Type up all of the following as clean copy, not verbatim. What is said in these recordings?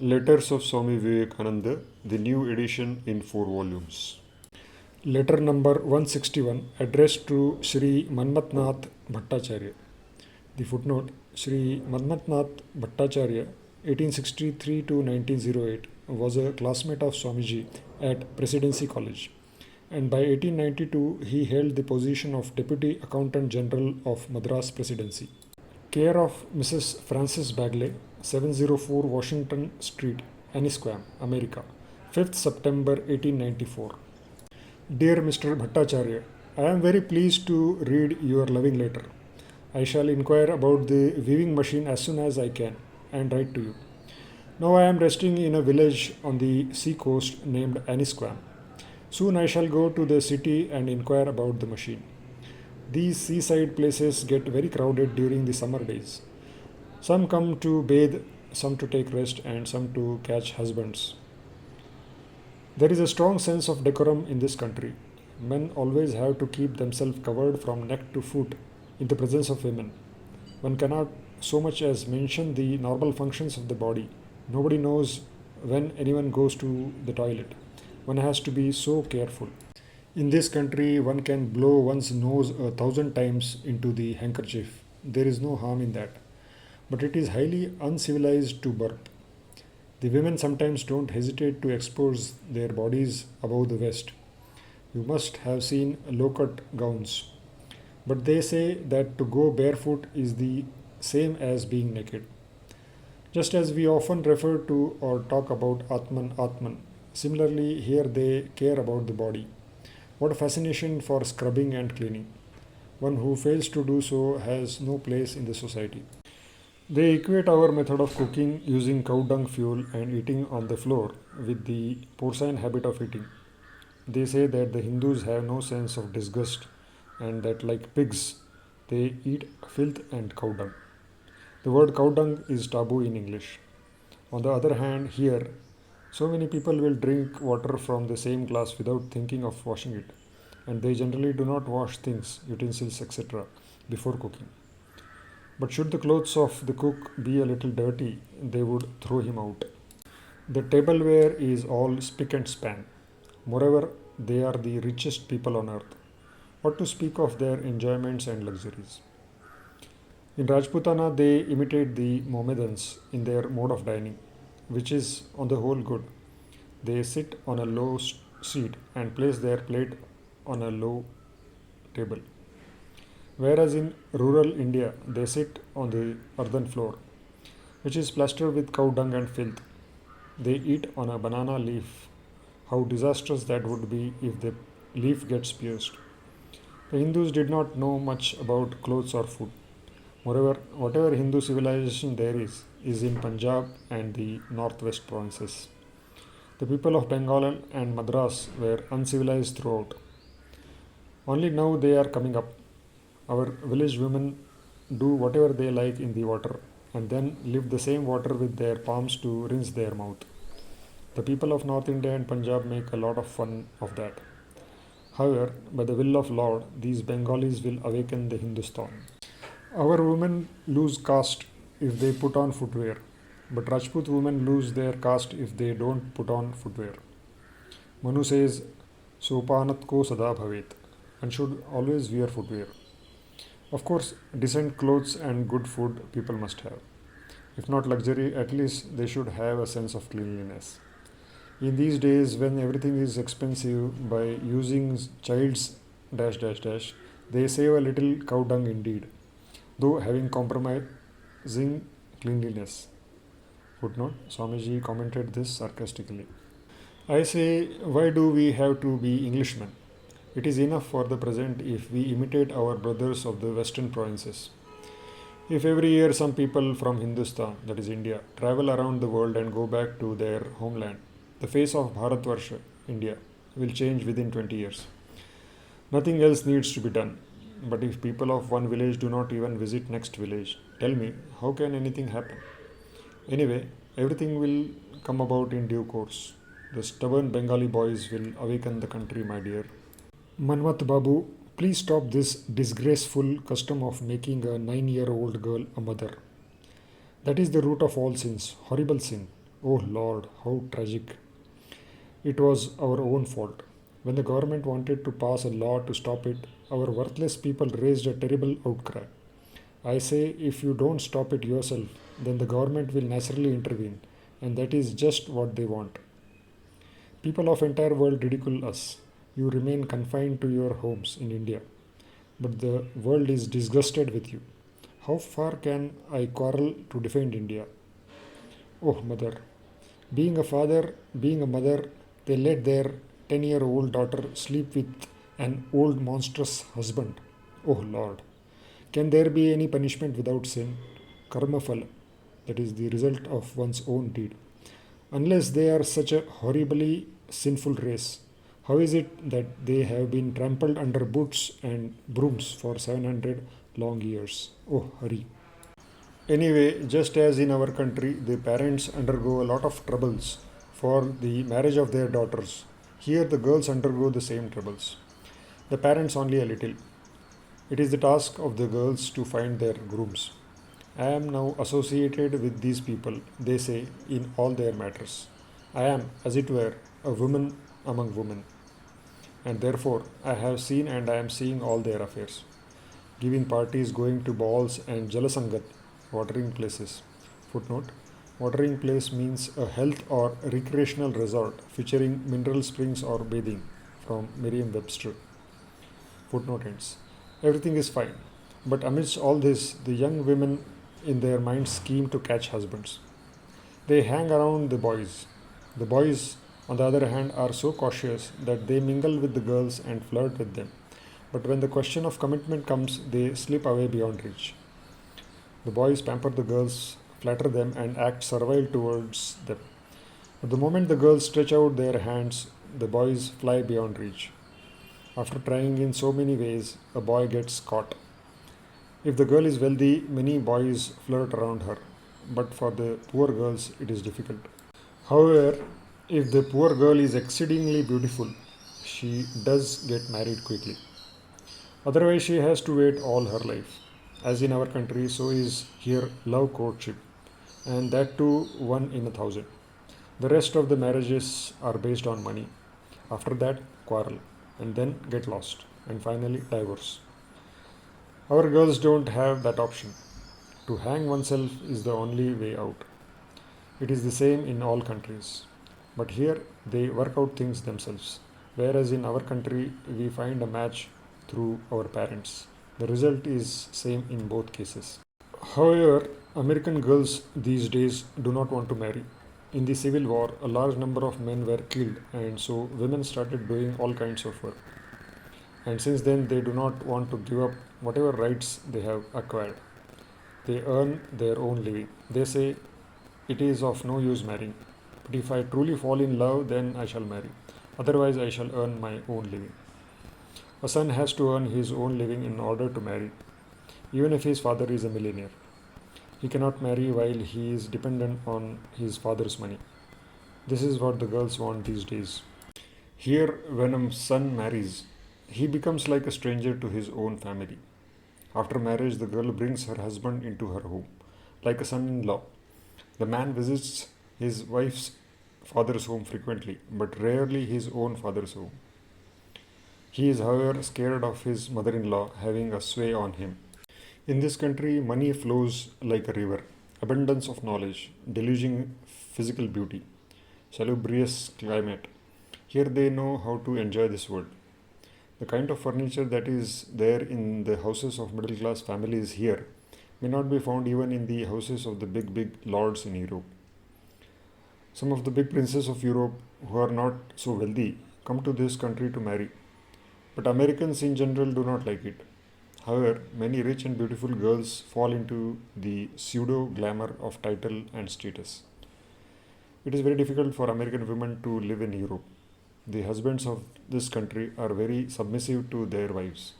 Letters of Swami Vivekananda, the new edition in 4 volumes. Letter number 161 addressed to Sri Manmathnath Bhattacharya. The footnote: Sri Manmathnath Bhattacharya, 1863 to 1908, was a classmate of Swamiji at Presidency College, and by 1892 he held the position of Deputy Accountant General of Madras Presidency. Care of Mrs. Frances Bagley, 704 Washington Street, Annisquam, America, 5th September 1894. Dear Mr. Bhattacharya, I am very pleased to read your loving letter. I shall inquire about the weaving machine as soon as I can and write to you. Now I am resting in a village on the sea coast named Annisquam. Soon I shall go to the city and inquire about the machine. These seaside places get very crowded during the summer days. Some come to bathe, some to take rest, and some to catch husbands. There is a strong sense of decorum in this country. Men always have to keep themselves covered from neck to foot in the presence of women. One cannot so much as mention the normal functions of the body. Nobody knows when anyone goes to the toilet. One has to be so careful. In this country, one can blow one's nose 1,000 times into the handkerchief. There is no harm in that. But it is highly uncivilized to burp. The women sometimes don't hesitate to expose their bodies above the waist. You must have seen low-cut gowns. But they say that to go barefoot is the same as being naked. Just as we often refer to or talk about Atman, Atman, similarly here they care about the body. What a fascination for scrubbing and cleaning. One who fails to do so has no place in the society. They equate our method of cooking using cow dung fuel and eating on the floor with the porcine habit of eating. They say that the Hindus have no sense of disgust and that, like pigs, they eat filth and cow dung. The word cow dung is taboo in English. On the other hand, here, so many people will drink water from the same glass without thinking of washing it, and they generally do not wash things, utensils, etc. before cooking. But should the clothes of the cook be a little dirty, they would throw him out. The tableware is all spick and span. Moreover, they are the richest people on earth. What to speak of their enjoyments and luxuries? In Rajputana, they imitate the Mohammedans in their mode of dining, which is on the whole good. They sit on a low seat and place their plate on a low table. Whereas in rural India, they sit on the earthen floor, which is plastered with cow dung and filth. They eat on a banana leaf. How disastrous that would be if the leaf gets pierced. The Hindus did not know much about clothes or food. Moreover, whatever Hindu civilization there is in Punjab and the northwest provinces. The people of Bengal and Madras were uncivilized throughout. Only now they are coming up. Our village women do whatever they like in the water and then lift the same water with their palms to rinse their mouth. The people of North India and Punjab make a lot of fun of that. However, by the will of Lord, these Bengalis will awaken the Hindustan. Our women lose caste if they put on footwear, but Rajput women lose their caste if they don't put on footwear. Manu says, Sopanat ko sada bhavet, and should always wear footwear. Of course, decent clothes and good food people must have. If not luxury, at least they should have a sense of cleanliness. In these days when everything is expensive, by using child's dash dash dash, they save a little cow dung indeed, though having compromising cleanliness. Footnote: Swamiji commented this sarcastically. I say, why do we have to be Englishmen? It is enough for the present if we imitate our brothers of the western provinces. If every year some people from Hindustan, that is India, travel around the world and go back to their homeland, the face of Bharatvarsha, India, will change within 20 years. Nothing else needs to be done. But if people of one village do not even visit next village, tell me, how can anything happen? Anyway, everything will come about in due course. The stubborn Bengali boys will awaken the country, my dear. Manmath Babu, please stop this disgraceful custom of making a 9-year-old girl a mother. That is the root of all sins, horrible sin. Oh Lord, how tragic. It was our own fault. When the government wanted to pass a law to stop it, our worthless people raised a terrible outcry. I say if you don't stop it yourself, then the government will naturally intervene, and that is just what they want. People of entire world ridicule us. You remain confined to your homes in India, but the world is disgusted with you. How far can I quarrel to defend India? Oh, mother. Being a father, being a mother, they let their 10-year-old daughter sleep with an old monstrous husband. Oh, Lord. Can there be any punishment without sin? Karma phala, that is the result of one's own deed. Unless they are such a horribly sinful race, how is it that they have been trampled under boots and brooms for 700 long years? Oh, Hari. Anyway, just as in our country, the parents undergo a lot of troubles for the marriage of their daughters, here the girls undergo the same troubles. The parents only a little. It is the task of the girls to find their grooms. I am now associated with these people, they say, in all their matters. I am, as it were, a woman among women, and therefore I have seen and I am seeing all their affairs. Giving parties, going to balls and jalasangat, watering places. Footnote: watering place means a health or recreational resort featuring mineral springs or bathing, from Merriam-Webster. Footnote ends. Everything is fine, but amidst all this, the young women in their minds scheme to catch husbands. They hang around the boys. The boys, on the other hand, are so cautious that they mingle with the girls and flirt with them. But when the question of commitment comes, they slip away beyond reach. The boys pamper the girls, flatter them, and act servile towards them. But the moment the girls stretch out their hands, the boys fly beyond reach. After trying in so many ways, a boy gets caught. If the girl is wealthy, many boys flirt around her, but for the poor girls, it is difficult. However, if the poor girl is exceedingly beautiful, she does get married quickly. Otherwise, she has to wait all her life. As in our country, so is here love courtship, and that too one in 1,000. The rest of the marriages are based on money. After that, quarrel, and then get lost, and finally, divorce. Our girls don't have that option. To hang oneself is the only way out. It is the same in all countries. But here they work out things themselves, whereas in our country we find a match through our parents. The result is same in both cases. However, American girls these days do not want to marry. In the Civil War, a large number of men were killed, and so women started doing all kinds of work. And since then, they do not want to give up whatever rights they have acquired. They earn their own living. They say, it is of no use marrying. But if I truly fall in love, then I shall marry. Otherwise, I shall earn my own living. A son has to earn his own living in order to marry, even if his father is a millionaire. He cannot marry while he is dependent on his father's money. This is what the girls want these days. Here, when a son marries, he becomes like a stranger to his own family. After marriage, the girl brings her husband into her home, like a son in law. The man visits his wife's father's home frequently, but rarely his own father's home. He is, however, scared of his mother in law having a sway on him. In this country, money flows like a river, abundance of knowledge, deluging physical beauty, salubrious climate. Here they know how to enjoy this world. The kind of furniture that is there in the houses of middle class families here may not be found even in the houses of the big lords in Europe. Some of the big princes of Europe who are not so wealthy come to this country to marry. But Americans in general do not like it. However, many rich and beautiful girls fall into the pseudo glamour of title and status. It is very difficult for American women to live in Europe. The husbands of this country are very submissive to their wives.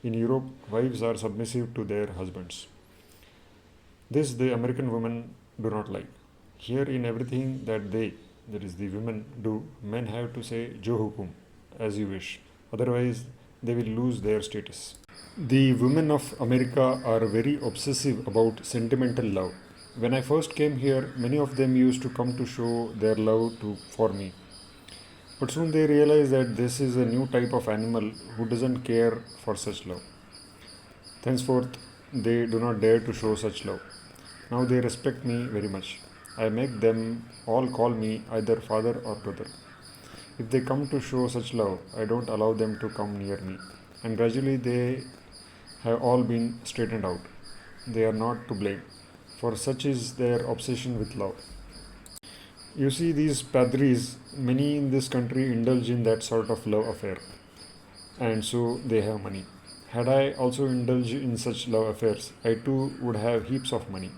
In Europe, wives are submissive to their husbands. This the American women do not like. Here, in everything that they, that is the women, do, men have to say Jo Hukum, as you wish. Otherwise, they will lose their status. The women of America are very obsessive about sentimental love. When I first came here, many of them used to come to show their love for me. But soon they realized that this is a new type of animal who doesn't care for such love. Thenceforth, they do not dare to show such love. Now they respect me very much. I make them all call me either father or brother. If they come to show such love, I don't allow them to come near me. And gradually they have all been straightened out. They are not to blame, for such is their obsession with love. You see, these padris, many in this country indulge in that sort of love affair, and so they have money. Had I also indulged in such love affairs, I too would have heaps of money.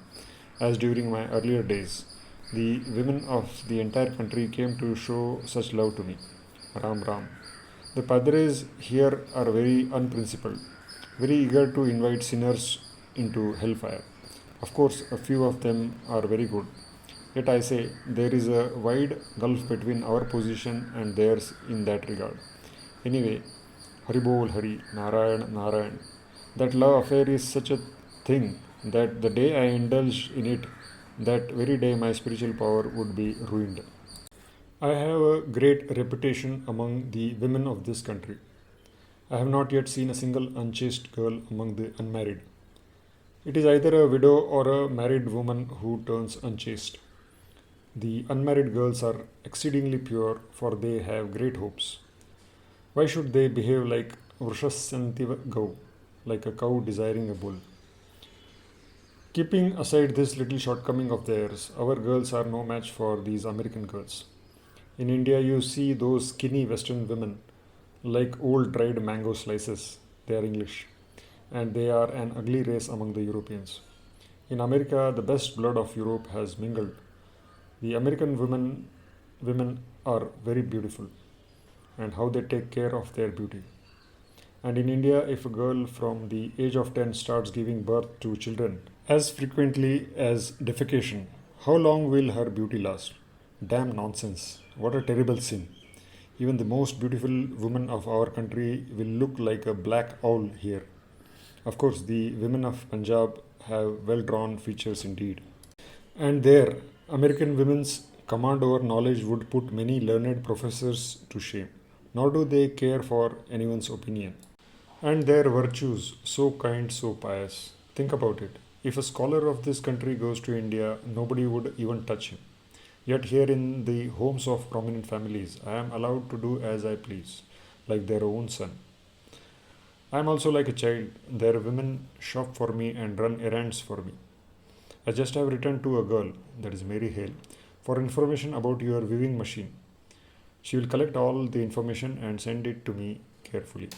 As during my earlier days, the women of the entire country came to show such love to me. Ram Ram. The padres here are very unprincipled, very eager to invite sinners into hellfire. Of course, a few of them are very good. Yet I say there is a wide gulf between our position and theirs in that regard. Anyway, Hari Bol Hari, Narayan Narayan. That love affair is such a thing that the day I indulge in it, that very day my spiritual power would be ruined. I have a great reputation among the women of this country. I have not yet seen a single unchaste girl among the unmarried. It is either a widow or a married woman who turns unchaste. The unmarried girls are exceedingly pure, for they have great hopes. Why should they behave like Vrshasyantiva Gau, like a cow desiring a bull? Keeping aside this little shortcoming of theirs, our girls are no match for these American girls. In India, you see those skinny Western women, like old dried mango slices. They are English, and they are an ugly race among the Europeans. In America, the best blood of Europe has mingled. The American women are very beautiful, and how they take care of their beauty. And in India, if a girl from the age of 10 starts giving birth to children as frequently as defecation, how long will her beauty last? Damn nonsense. What a terrible sin. Even the most beautiful woman of our country will look like a black owl here. Of course, the women of Punjab have well drawn features indeed. And there, American women's command over knowledge would put many learned professors to shame. Nor do they care for anyone's opinion. And their virtues, so kind, so pious. Think about it. If a scholar of this country goes to India, nobody would even touch him. Yet here in the homes of prominent families, I am allowed to do as I please, like their own son. I am also like a child. Their women shop for me and run errands for me. I just have written to a girl, that is Mary Hale, for information about your weaving machine. She will collect all the information and send it to me carefully.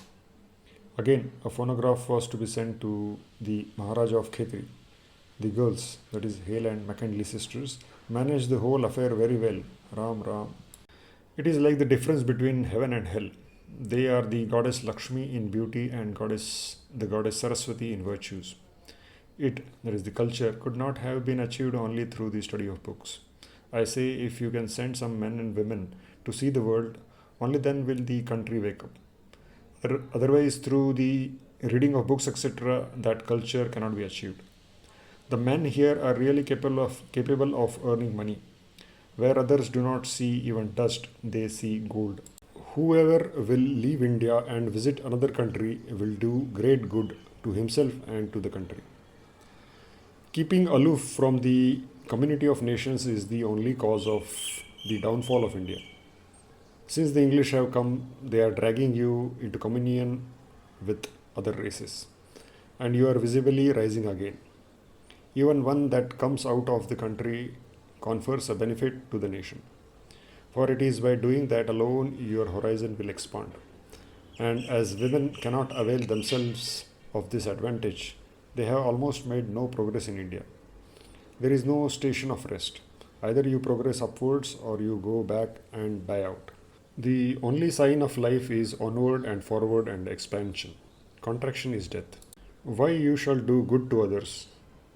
Again, a phonograph was to be sent to the Maharaja of Khetri. The girls, that is Hale and McKinley sisters, managed the whole affair very well. Ram Ram. It is like the difference between heaven and hell. They are the goddess Lakshmi in beauty and the goddess Saraswati in virtues. It, that is the culture, could not have been achieved only through the study of books. I say if you can send some men and women to see the world, only then will the country wake up. Otherwise, through the reading of books, etc., that culture cannot be achieved. The men here are really capable of earning money. Where others do not see even dust, they see gold. Whoever will leave India and visit another country will do great good to himself and to the country. Keeping aloof from the community of nations is the only cause of the downfall of India. Since the English have come, they are dragging you into communion with other races, and you are visibly rising again. Even one that comes out of the country confers a benefit to the nation. For it is by doing that alone your horizon will expand. And as women cannot avail themselves of this advantage, they have almost made no progress in India. There is no station of rest. Either you progress upwards or you go back and die out. The only sign of life is onward and forward and expansion. Contraction is death. Why you shall do good to others?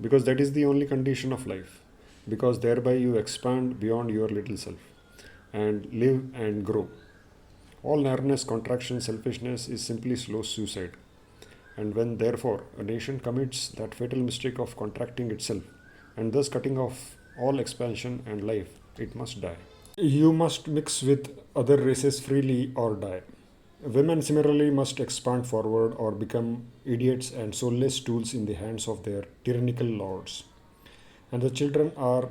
Because that is the only condition of life. Because thereby you expand beyond your little self and live and grow. All narrowness, contraction, selfishness is simply slow suicide. And when therefore a nation commits that fatal mistake of contracting itself, and thus cutting off all expansion and life. It must die. You must mix with other races freely or die. Women similarly must expand forward or become idiots and soulless tools in the hands of their tyrannical lords. And the children are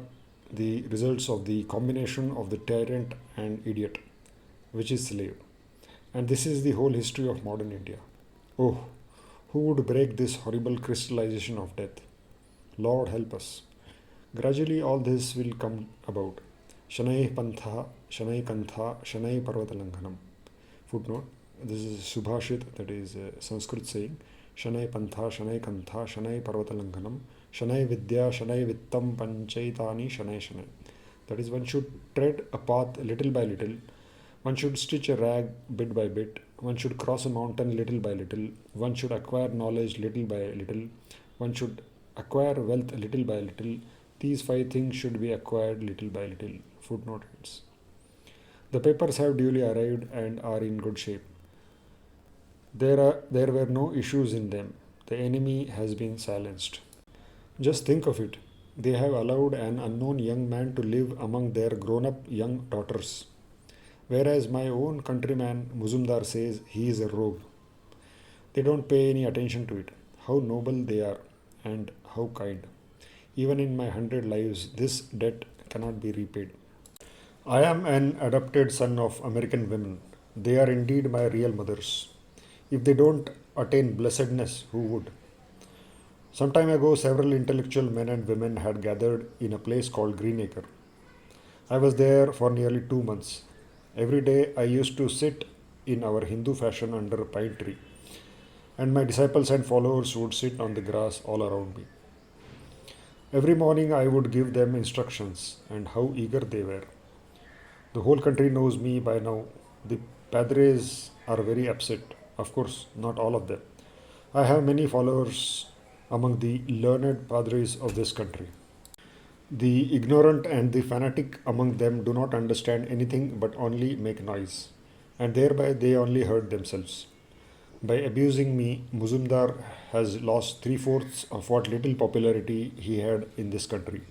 the results of the combination of the tyrant and idiot, which is slave. And this is the whole history of modern India. Oh, who would break this horrible crystallization of death? Lord help us. Gradually all this will come about. Shanai Pantha, Shanai Kantha, Shanai Parvatalankhanam. Footnote. This is Subhashit, that is a Sanskrit saying. Shanai Pantha, Shanai Kantha, Shanai Parvatalankhanam, Shanai Vidya, Shanai Vittam, Panchaitani, Shanai Shanai. That is, one should tread a path little by little. One should stitch a rag bit by bit. One should cross a mountain little by little. One should acquire knowledge little by little. One should acquire wealth little by little. These 5 things should be acquired little by little. Footnote ends. The papers have duly arrived and are in good shape. There were no issues in them. The enemy has been silenced. Just think of it. They have allowed an unknown young man to live among their grown-up young daughters. Whereas my own countryman Muzumdar says he is a rogue. They don't pay any attention to it. How noble they are and how kind. Even in my 100 lives, this debt cannot be repaid. I am an adopted son of American women. They are indeed my real mothers. If they don't attain blessedness, who would? Some time ago, several intellectual men and women had gathered in a place called Greenacre. I was there for nearly 2 months. Every day I used to sit in our Hindu fashion under a pine tree, and my disciples and followers would sit on the grass all around me. Every morning I would give them instructions, and how eager they were. The whole country knows me by now. The padres are very upset. Of course, not all of them. I have many followers among the learned padres of this country. The ignorant and the fanatic among them do not understand anything but only make noise, and thereby they only hurt themselves. By abusing me, Muzumdar has lost 3/4 of what little popularity he had in this country.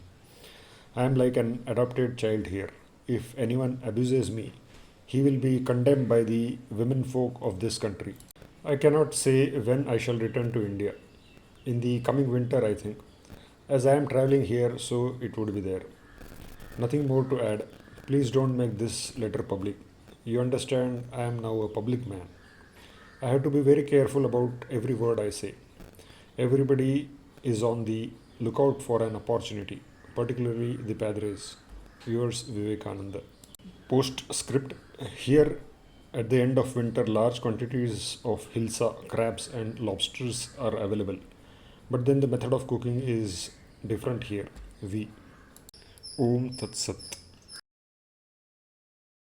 I am like an adopted child here. If anyone abuses me, he will be condemned by the women folk of this country. I cannot say when I shall return to India. In the coming winter, I think. As I am traveling here, so it would be there. Nothing more to add. Please don't make this letter public. You understand, I am now a public man. I have to be very careful about every word I say. Everybody is on the lookout for an opportunity, particularly the padres. Yours, Vivekananda. Postscript. Here, at the end of winter, large quantities of hilsa, crabs, and lobsters are available. But then the method of cooking is different here. V. Om Tat Sat.